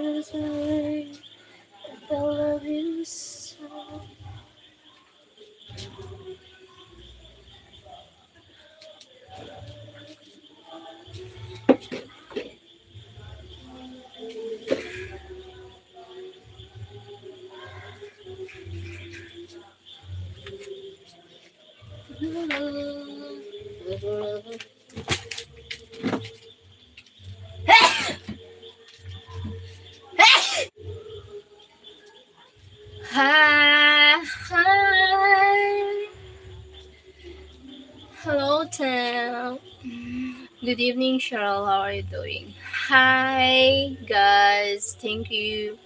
I love you so. Hi, hi. Hello, Tam. Good evening, Cheryl. How are you doing? Hi, guys. Thank you.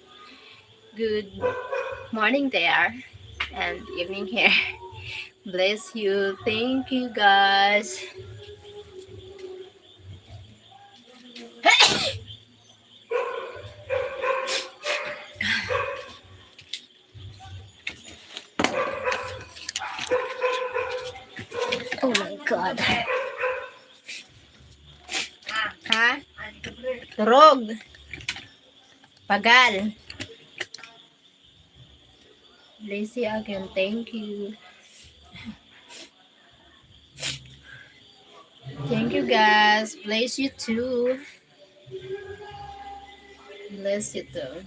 Good morning there and evening here. Bless you. Thank you, guys. Oh my God. Ha? Turog. Pagal. Lazy again. Thank you. Thank you, guys. Bless you too. Bless you too.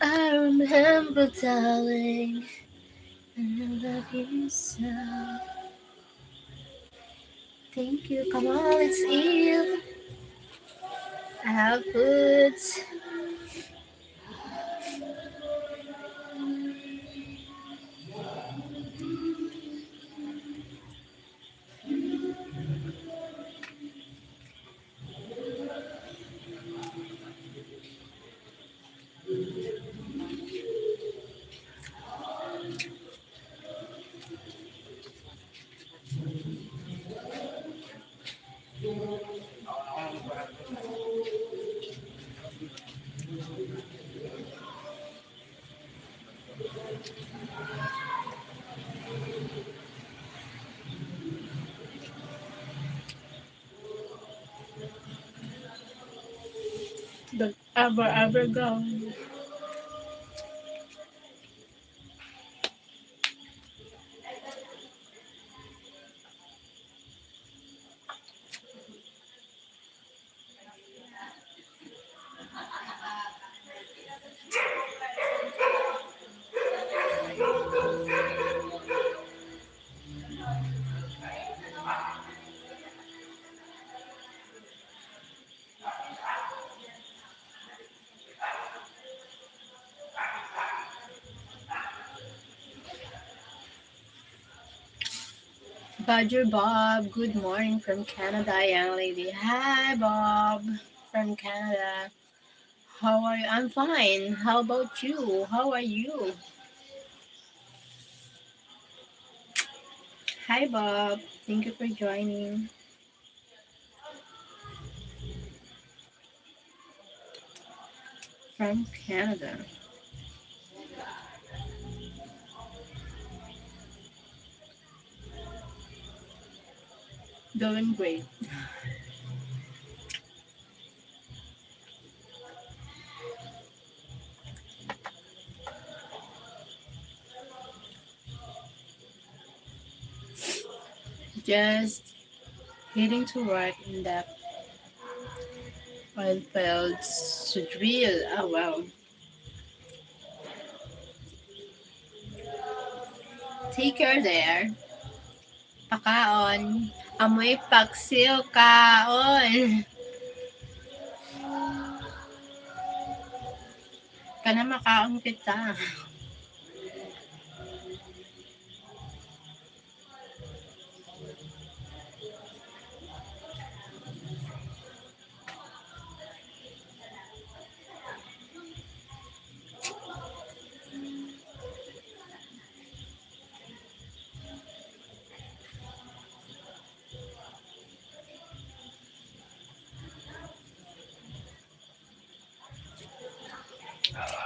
I remember, darling, and I love you so. Thank you. Come on, let's eat. I have food. Don't ever go. Badger Bob, good morning from Canada, young lady. Hi, Bob from Canada. How are you? I'm fine. How about you? How are you? Hi, Bob. Thank you for joining from Canada. Doing great. Just heading to work in the oil fields to drill. Oh, wow. Take care there. Pakaon. Amoy paksiw kaon. Kana makaon kita.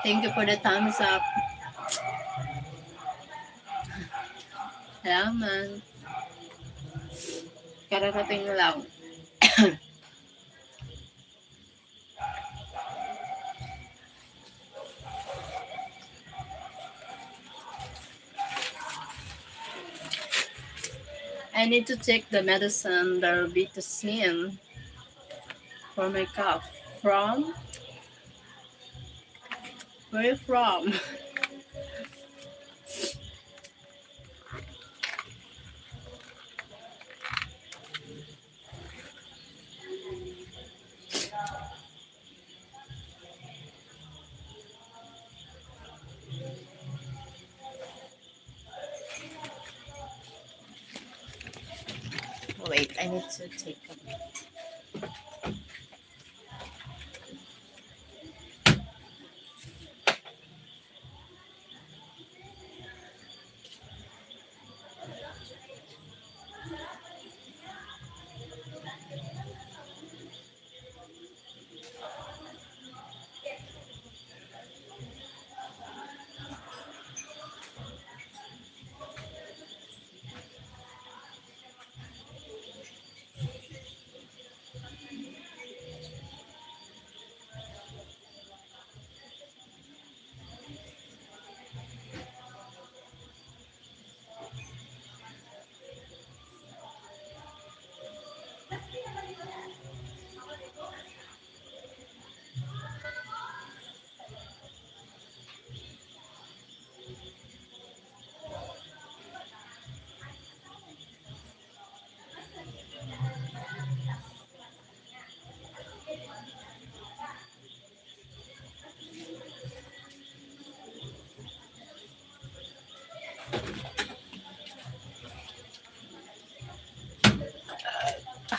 Thank you for the thumbs up. Salamat. Kararating lang. I need to take the medicine, the Robitussin, for my cough. From? Where you from? Wait, I need to take a...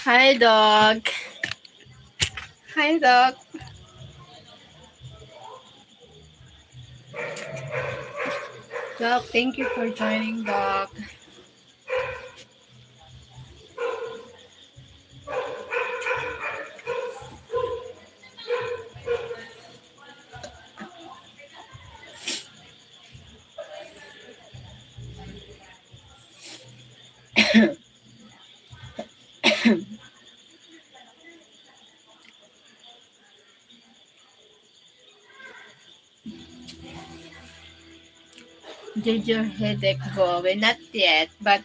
Hi, dog. Hi, dog. Dog, thank you for joining, dog. Did your headache go away? Not yet, but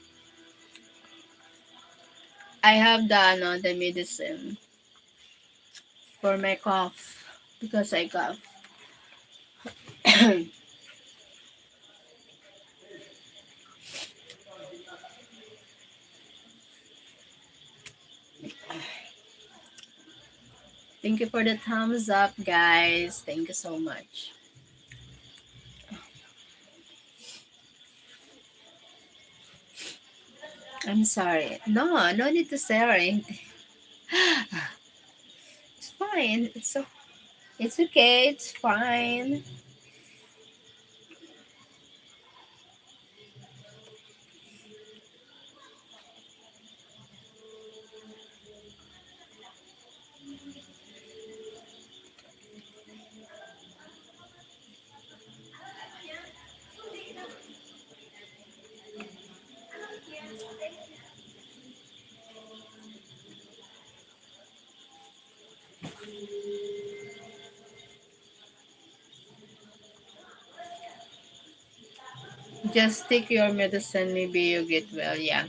I have the medicine for my cough because I cough. Thank you for the thumbs up, guys. Thank you so much. I'm sorry. No need to sorry. It's fine. It's okay. It's fine. Just take your medicine. Maybe you get well. Yeah.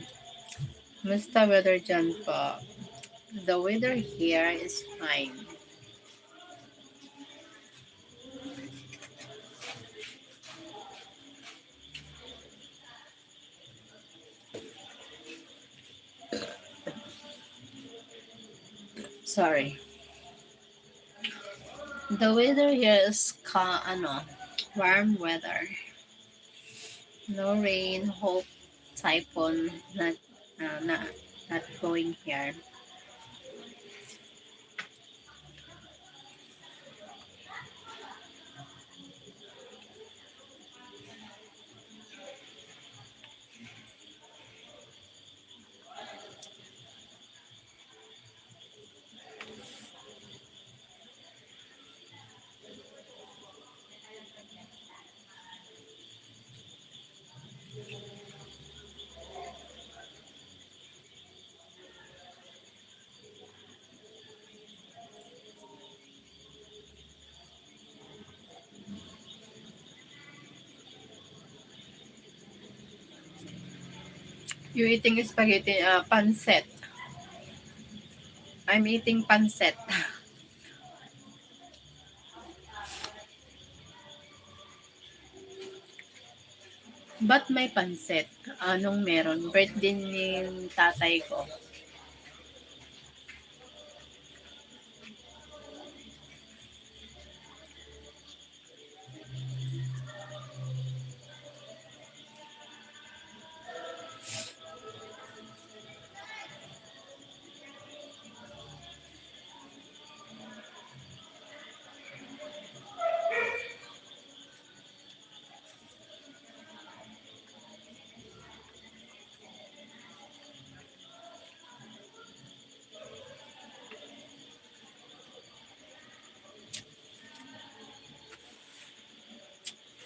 Musta weather dyan po? The weather here is fine. Sorry. The weather here is warm weather. No rain. Hope typhoon uh, not not going here. You eating spaghetti, pancit. I'm eating pancit. Ba't may pancit? Anong meron? Birthday ni tatay ko.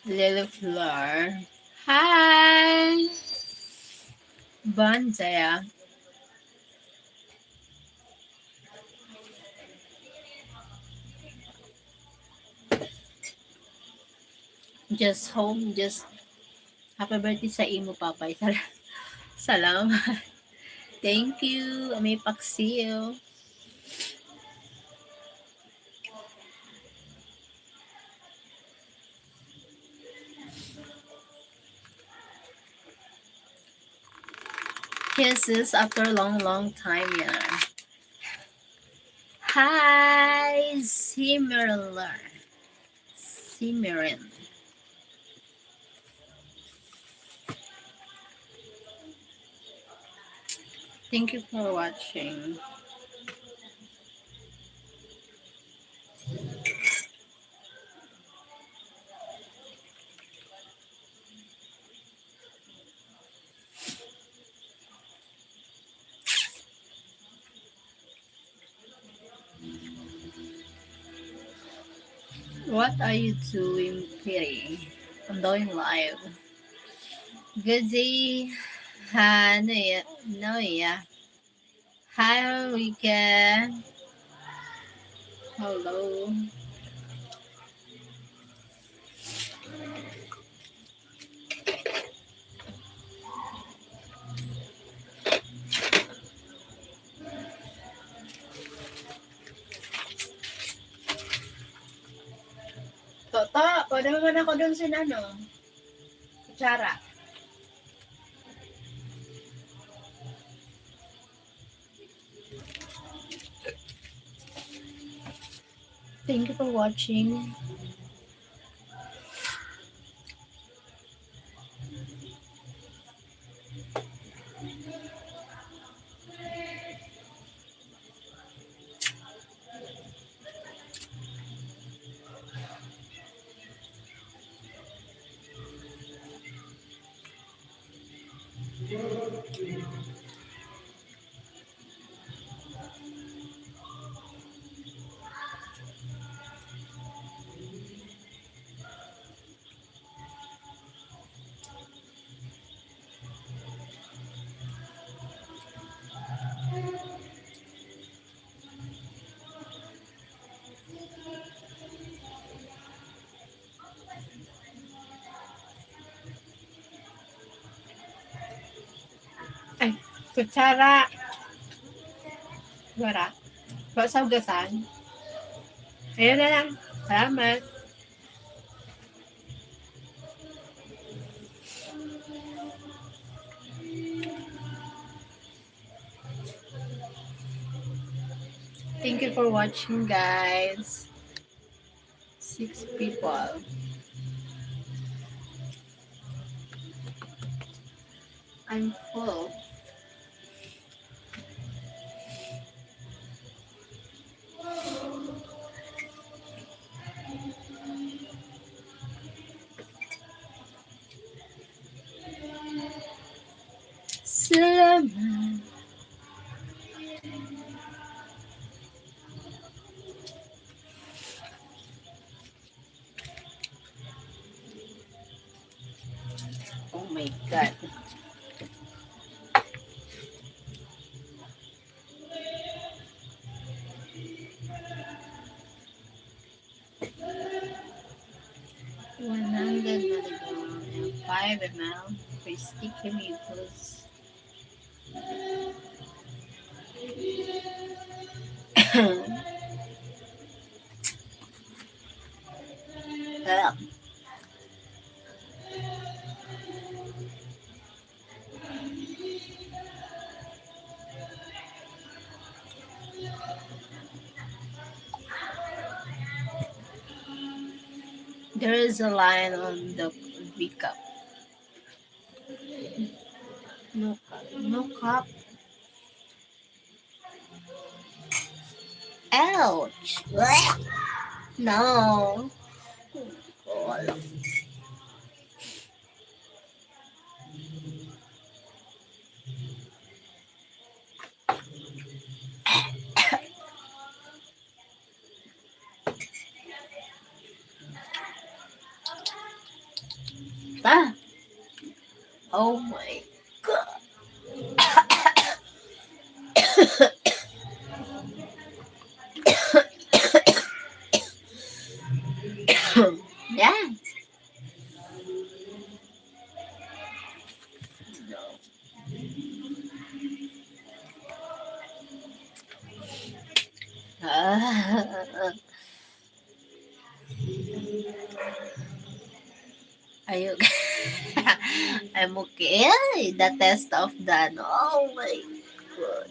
Little Fleur. Hi! Banzaya. Just home, just happy birthday sa imo, papay. Salamat. Thank you. May paksiw. Kisses after a long, long time, yeah. Hi, Simmerler. Simmerin. Thank you for watching. What are you doing, Piri? I'm doing live. Good day. Hi, Noya. Hi, weekend. Hello. Toto, pwede mo man ako dun sin ano? Kutsara. Thank you for watching. Ay, kutsara. Wala. Ba sa ugasan? Ayun na lang. Salamat. Thank you for watching, guys. 6 people. I'm full. Salamat. Oh my God. $100 milligram, 5 ml for sticky meatballs. There is a line on the recap. No, no cup. Ouch. Blech. No. God. Ah. Oh my god. Yeah. No. Ah. Are you okay? I'm okay. The test of done. Oh my god.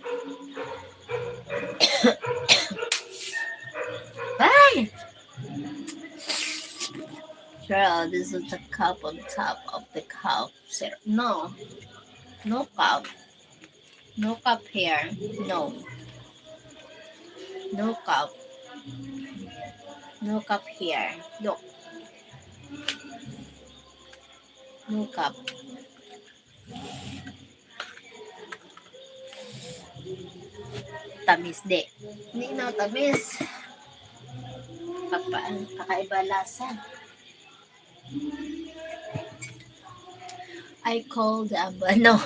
Ay! Cheryl, this is the cup on top of the cup. No. No cup. No cup here. No. No cup. No cup here. Look. No cup. Tamis di. Hindi na tamis. Kakaiba lasa. I called no.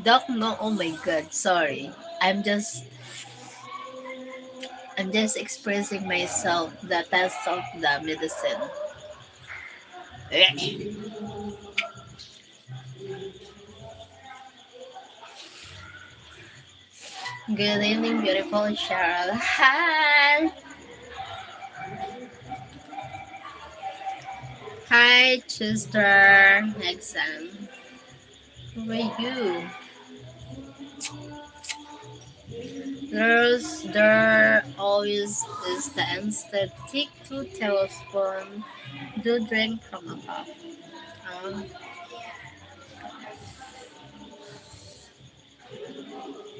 Doc, no. Oh my god. Sorry. I'm just expressing myself the test of the medicine. Good evening, beautiful Cheryl. Hi. Hi, Chester. Exam. Who are you? There always is the instant take 2 tablespoons. Do drink from a cup. Um,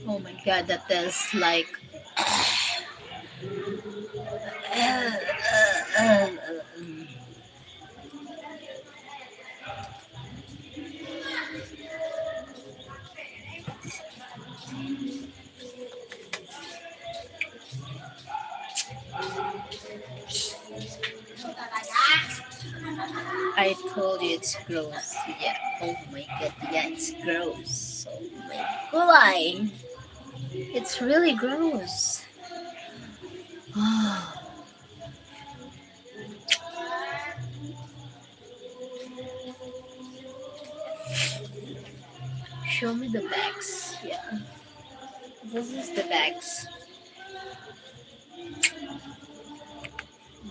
oh my god, that is like. I told you it's gross. Yeah. Oh my god. Yeah, it's gross. Oh my god. It's really gross. Show me the bags. Yeah. This is the bags.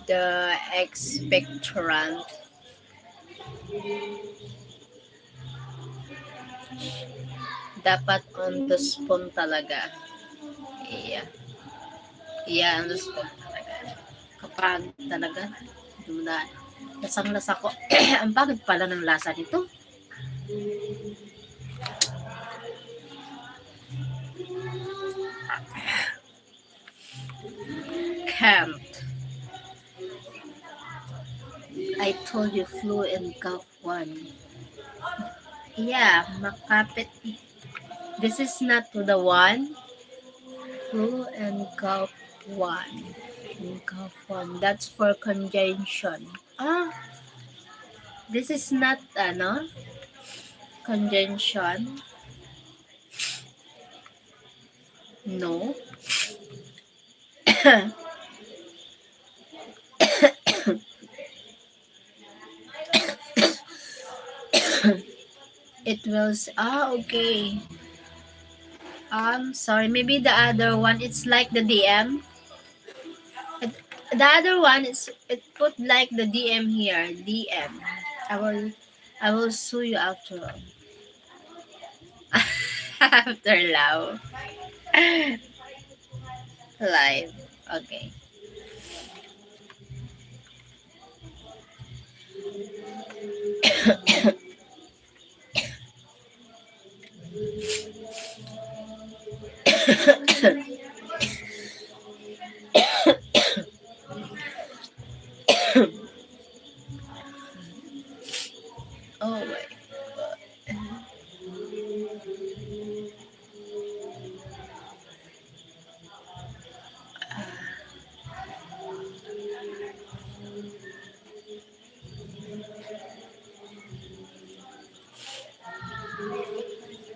The expectorant. Dapat on the spoon talaga. Yeah. Yeah, on the spoon talaga. Kapag talaga, dumada. Lasang-lasa ko. Ang pagod pala ng lasa nito. Can't. I told you flu and cough one. Yeah, makapit. This is not the one. Flu and cough one. And cough one. That's for congestion. Ah, this is not ano? Congestion. No. It will, okay. Sorry, maybe the other one, it's like the DM. The other one is, it put like the DM here, DM. I will, I will sue you after all. After love. Live. Okay. Oh my god.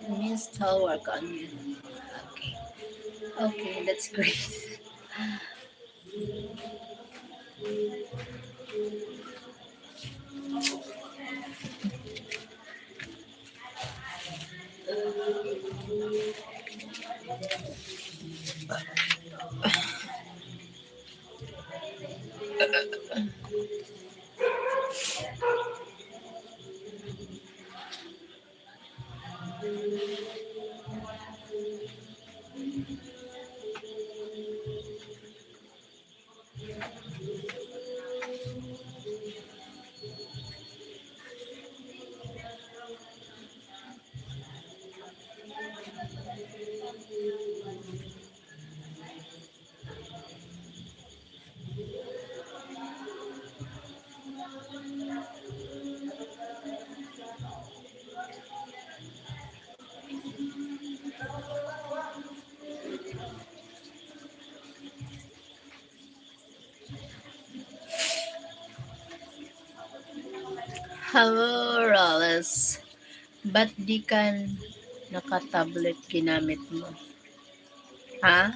Me still work on you. Okay. Okay, that's great. Hello, Rolls. Ba't di ka naka-tablet ginamit mo? Ha?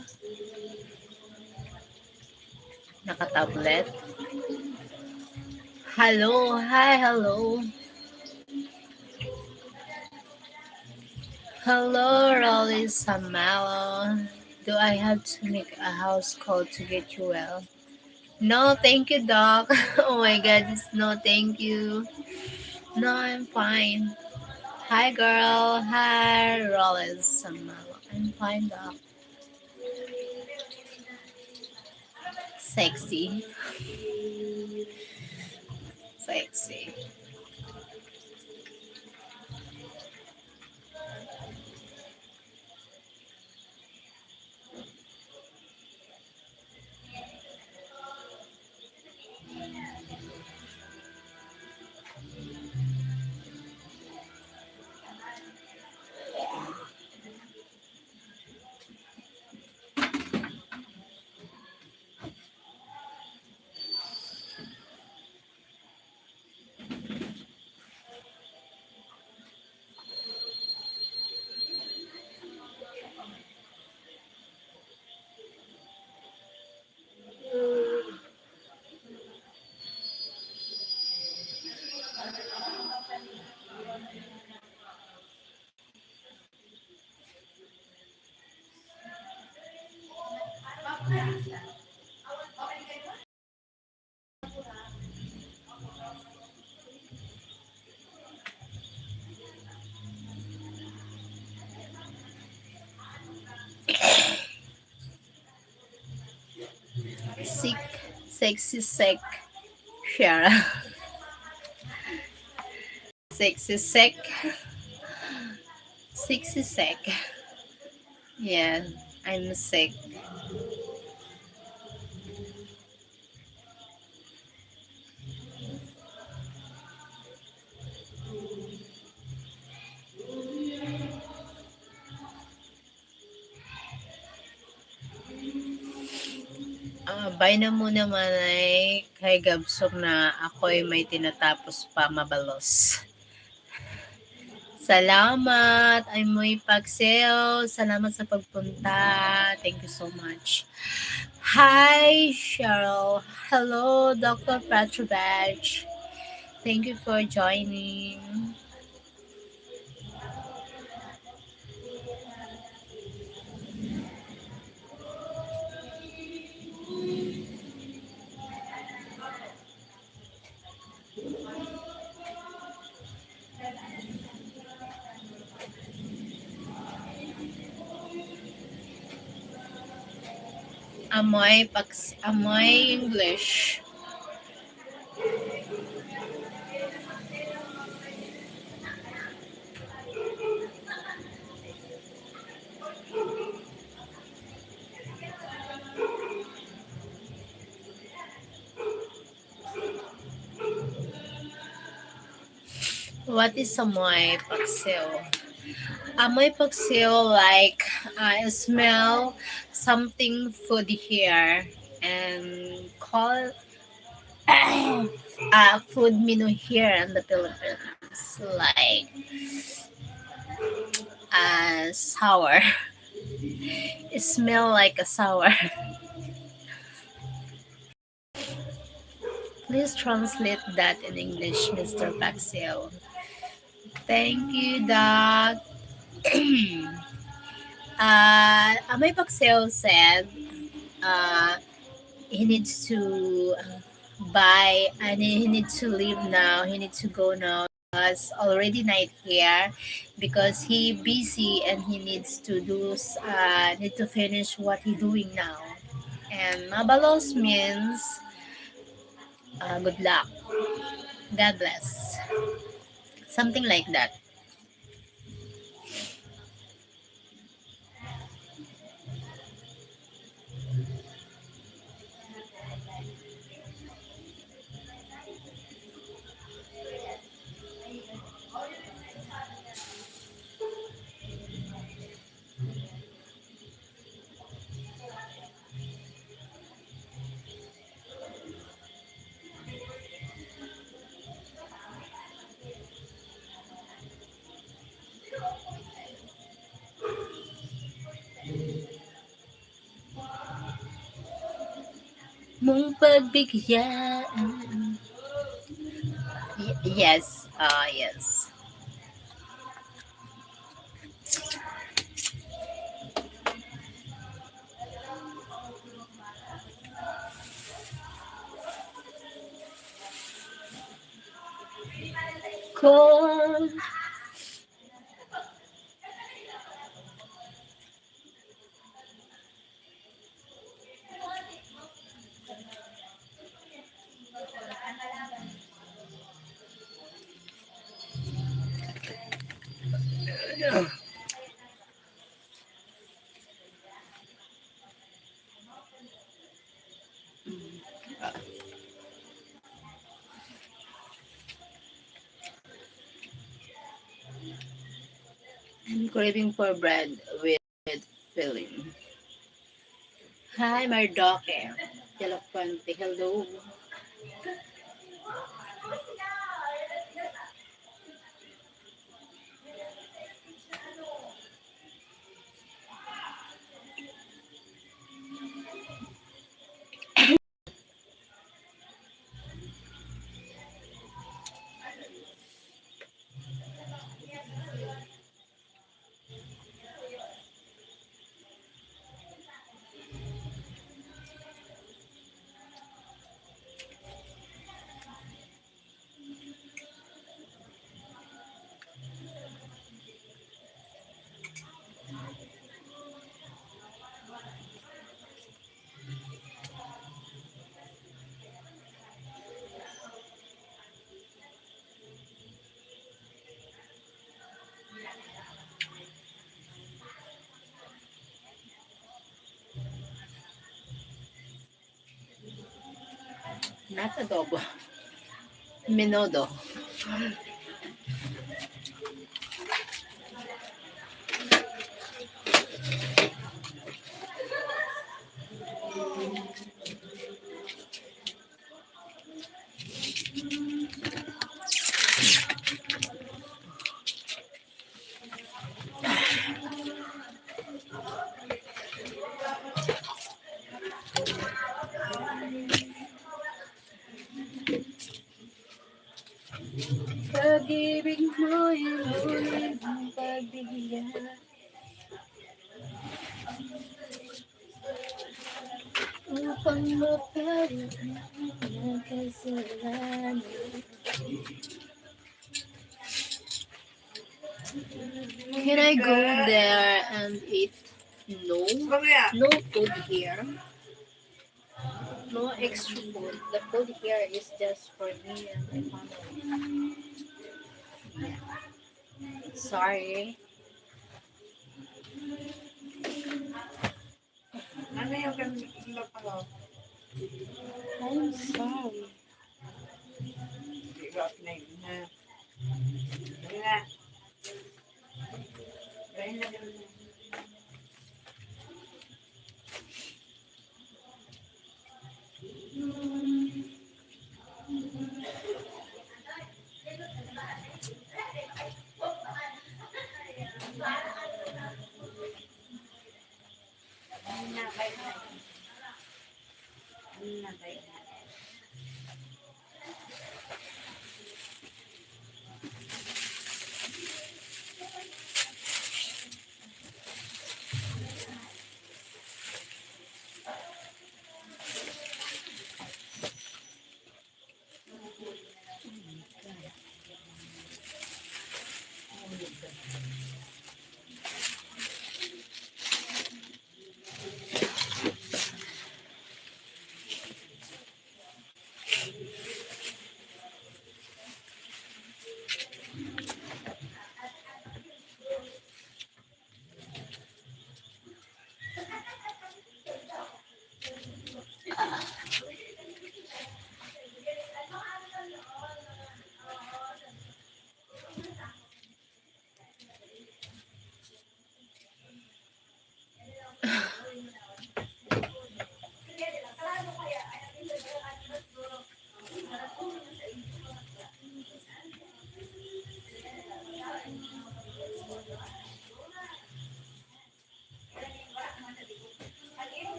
Naka-tablet? Hello, hi, hello. Hello, Rolly Samalo. Do I have to make a house call to get you well? No, thank you, Doc. Oh my god, no, thank you. No, I'm fine. Hi, girl. Hi, Rolly Samalo. I'm fine, Doc. Sexy. Sexy. Sick. Sexy sec. Shara. Sexy sec. Sexy sec. Yeah, I'm sick. Bye na muna manay kay Gabsok na ako'y may tinatapos pa mabalos. Salamat, ay mo'y pagseo. Salamat sa pagpunta. Thank you so much. Hi, Cheryl. Hello, Dr. Petrovich. Thank you for joining. amoy English. What is amoy paksiw? Amoy paksiw, like I smell something food here and call food menu here in the Philippines, like sour. It smell like a sour. Please translate that in English, Mr. Paxio. Thank you, Doc. Amoy Paxio said uh, he needs to buy and he needs to leave now. He needs to go now. It's already night here because he busy and he needs to need to finish what he doing now. And mabalos means good luck, God bless, something like that. Mong pagbigyan. Yes, yes. Call. I'm craving for bread with filling. Hi, Mardoke. Telefonte, hello. Not adobo. Minodo. Pag-ibig mo yung huli mong pagbigyan. Upang mapalit ang kasalanan. Can I go there and eat? No. No food here. No extra food. The food here is just for me and my family. Yeah. Sorry. Ano yung kanila pa? I'm sorry. Hirap na yun na. Wala. Wala na. Nabay na. Nabay na.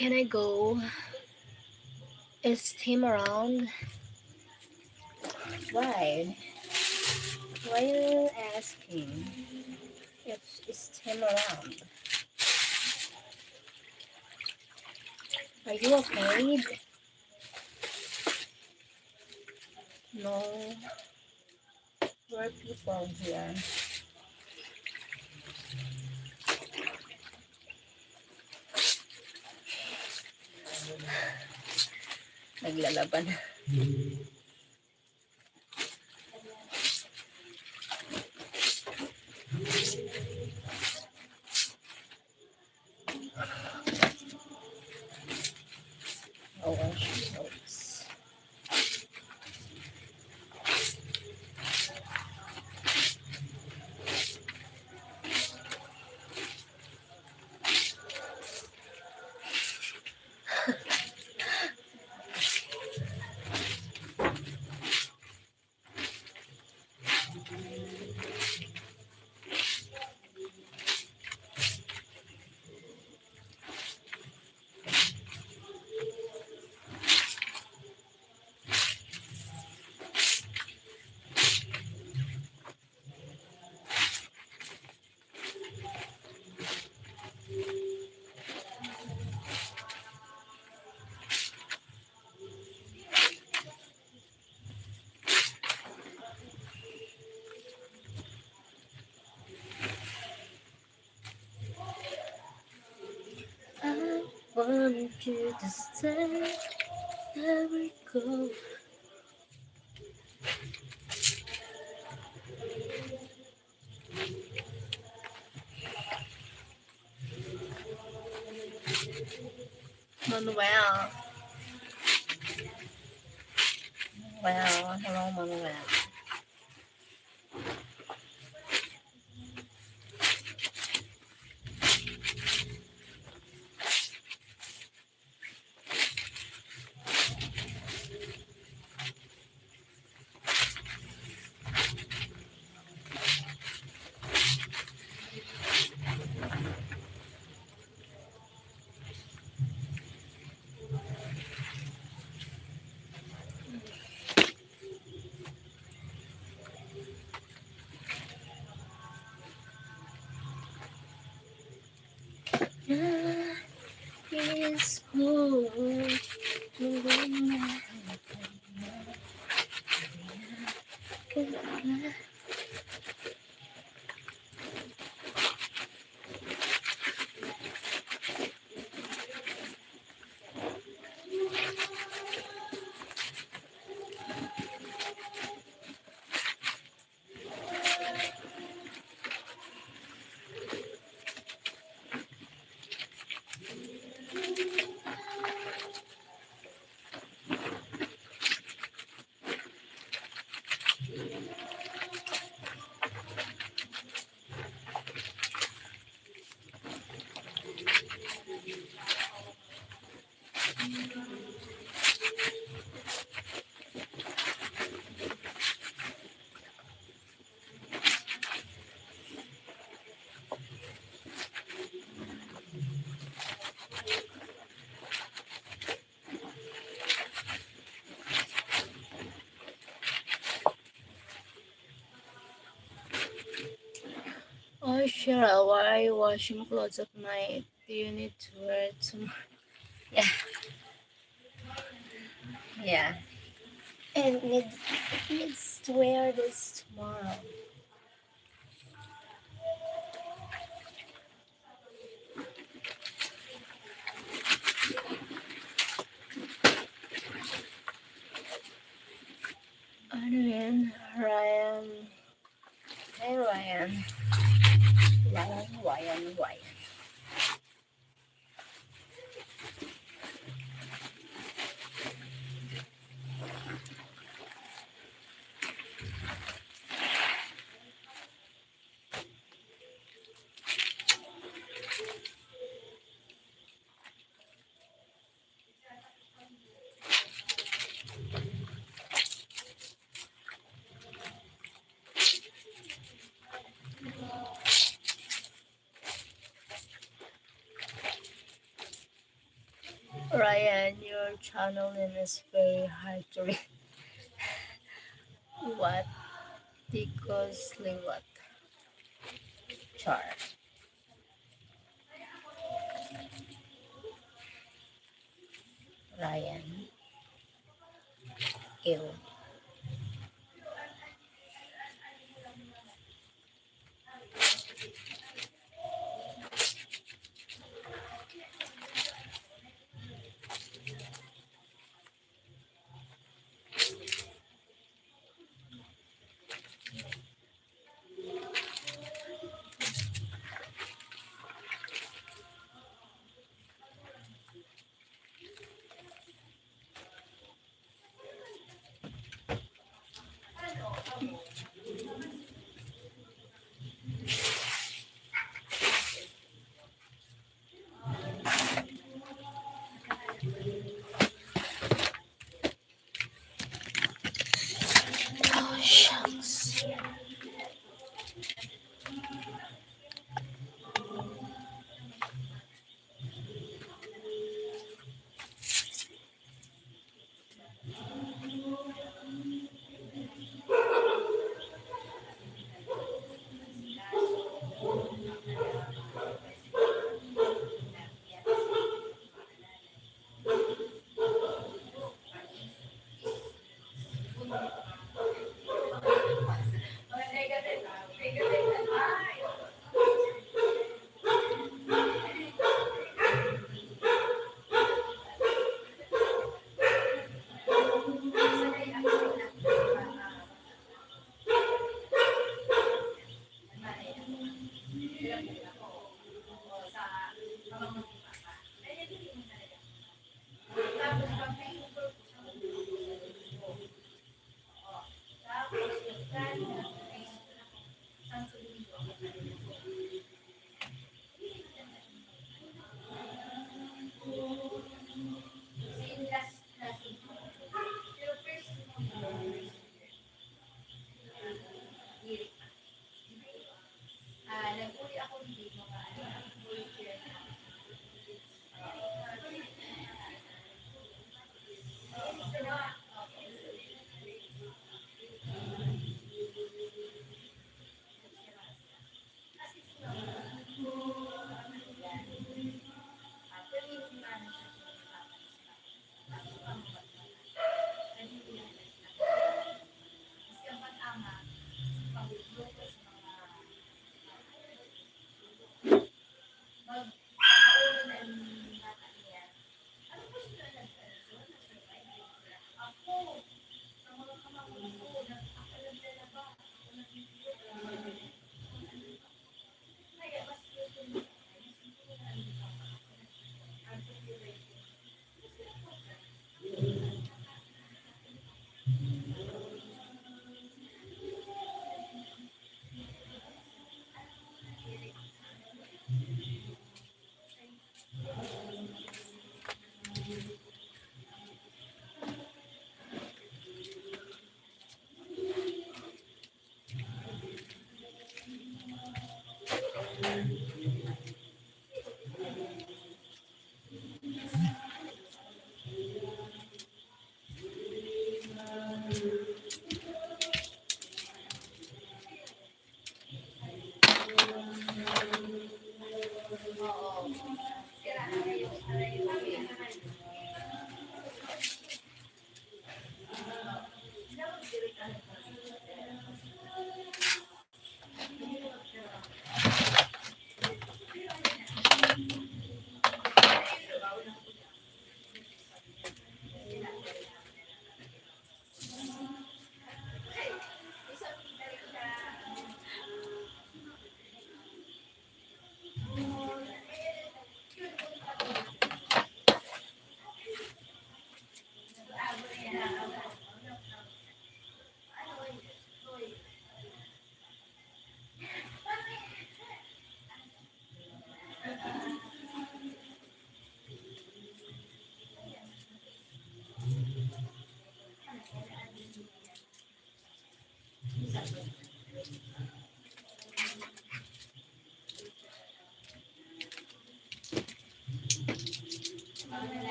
Can I go? Is Tim around? Why? Why are you asking if is Tim around? Are you afraid? No. There are people here. Naglalaban. Oh, wash clothes. I want you to stay, never go. Manuel. Well, hello, Manuel. Is cool. Oh, Cheryl, why are you washing clothes at night? Do you need to wear it tomorrow? Yeah, yeah. And needs to wear this tomorrow. Ryan, Ryan. Hey, Ryan. Ryan. Ryan, your channel name is very hard to read. What? Because what? Char. Ryan. Ew. Oh, shucks.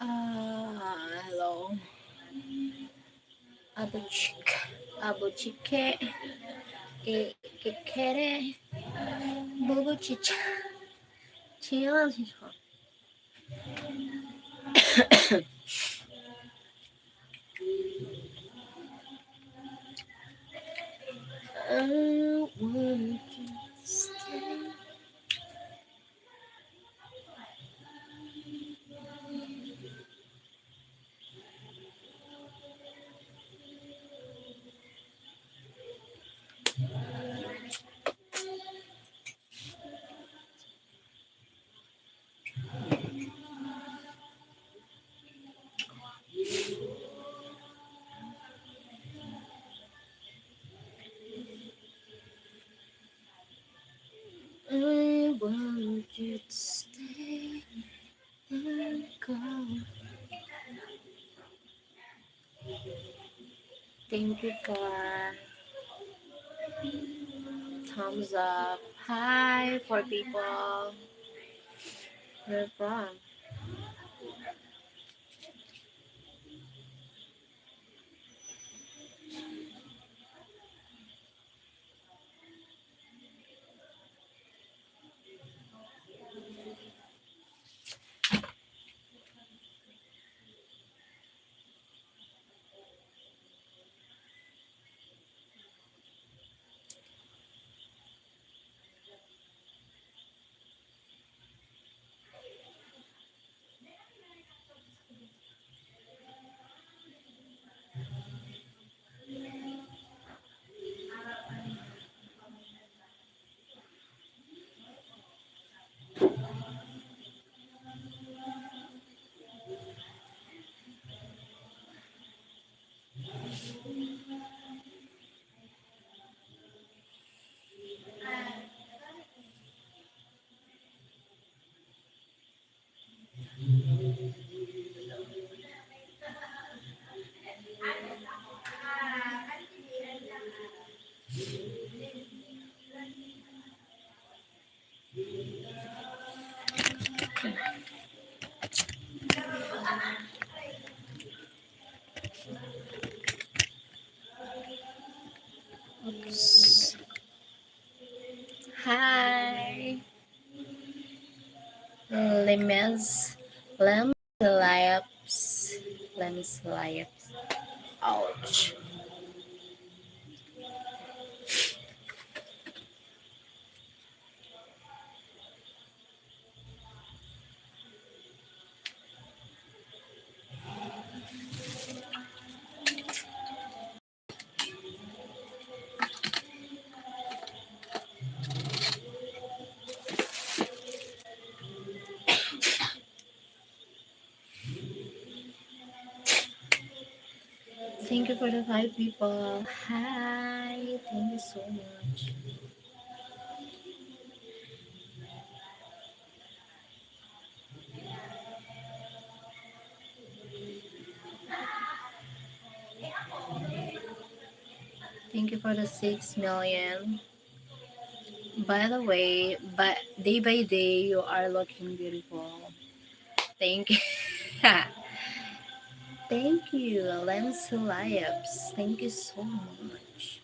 Hello. Abuchik. Abuchike. Kekere. Bubu chicha. Chila chicha. I want you to stay. I want you to stay and go. Thank you for thumbs up. Hi for people. Where from? Oops. Hi. Lemes. Lemsliaps. Lemsliaps. Ouch. Thank you for the 5 people. Hi. Thank you so much. Thank you for the 6 million. By the way, but day by day, you are looking beautiful. Thank you. Thank you, Lens Lives. Thank you so much.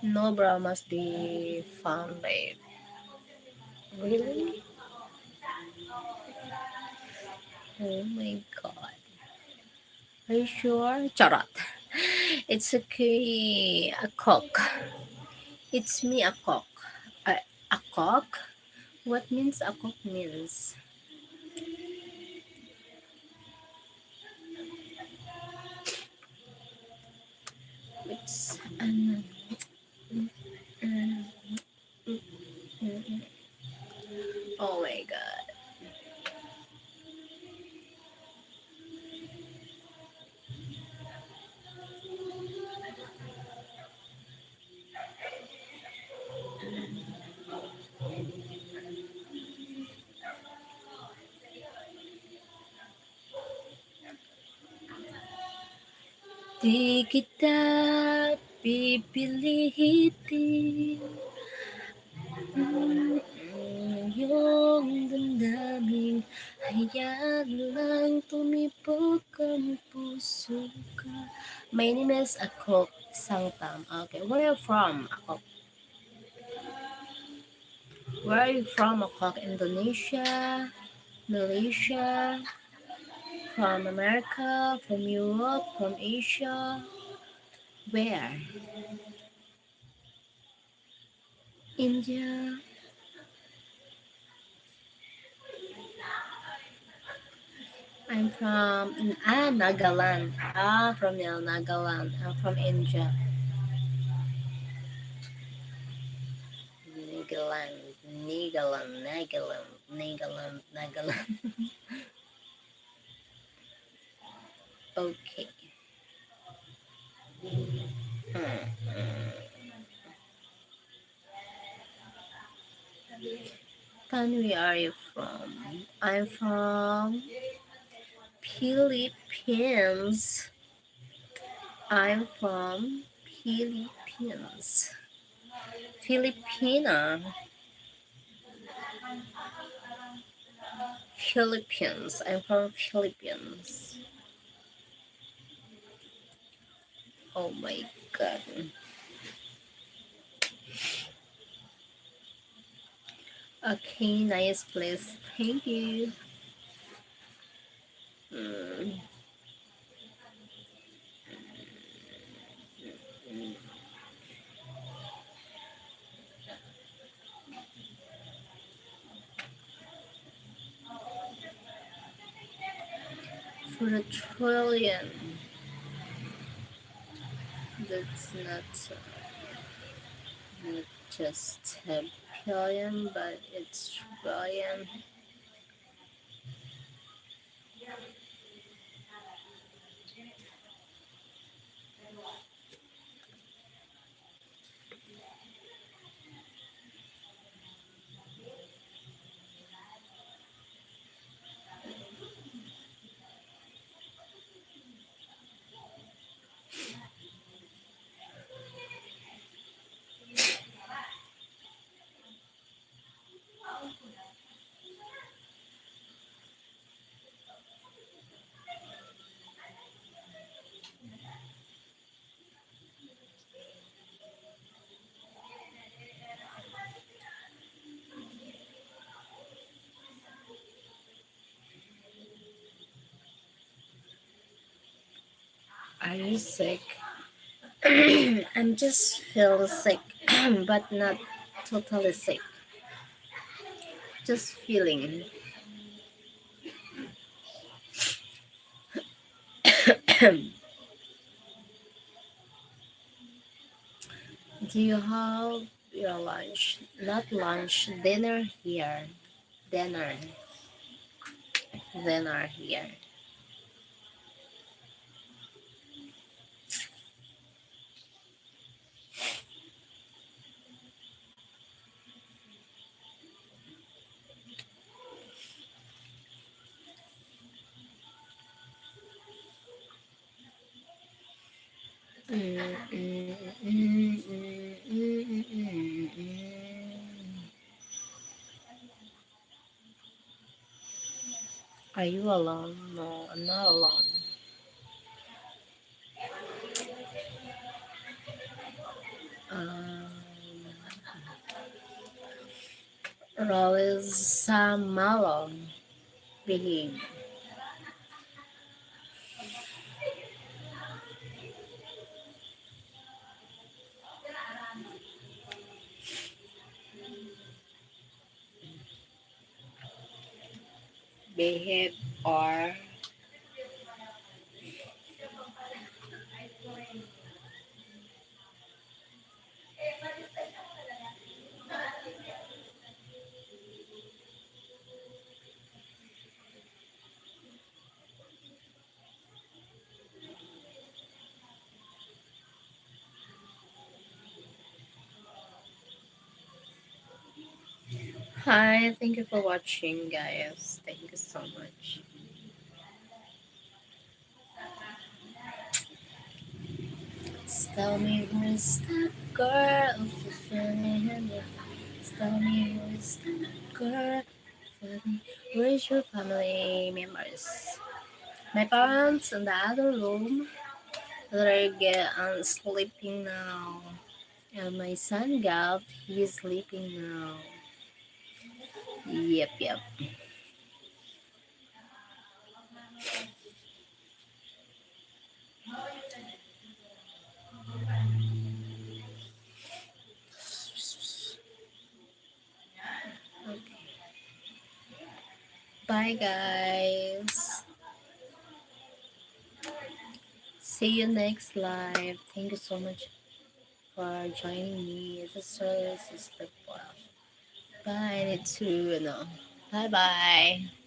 No bra must be found, babe. Really? Oh my god. Are you sure? Charot. It's okay. A cock. It's me, a cock. A cock? What means a cock means? It's oh my god. Di kita pipilitin yung damdamin. Hayaan lang tumibok ang puso ka. My name is Akok Sangtam. Okay, where are you from, Akok? Where are you from, Akok? Indonesia? Malaysia? From America? From Europe? From Asia? Where? India? I'm from Nagaland. From Nagaland. I'm from India. Nagaland, Nagaland. Okay. Tan, where are you from? I'm from Philippines. I'm from Philippines. Filipina. Philippines. I'm from Philippines. Oh my god. Okay, nice place. Thank you. Mm. For a trillion. That's not just a billion, but it's trillion. Are you sick? I'm just feel sick, but not totally sick. Just feeling. Do you have your lunch? Not lunch, dinner here. Dinner. Dinner here. Mm, mm, mm, mm, mm, mm, mm. Are you alone? No, I'm not alone. Um, Rose Malone. Behave. behave or hi, thank you for watching guys. Thank you so much. Tell me who's that girl fulfilling the tell me who's that girl fulfilling where's your family members? My parents in the other room. They're sleeping now. And my son Gav, he's sleeping now. Yep, yep. Okay. Bye, guys. See you next live. Thank you so much for joining me. This is Sister Bye. I need to, no. Bye bye.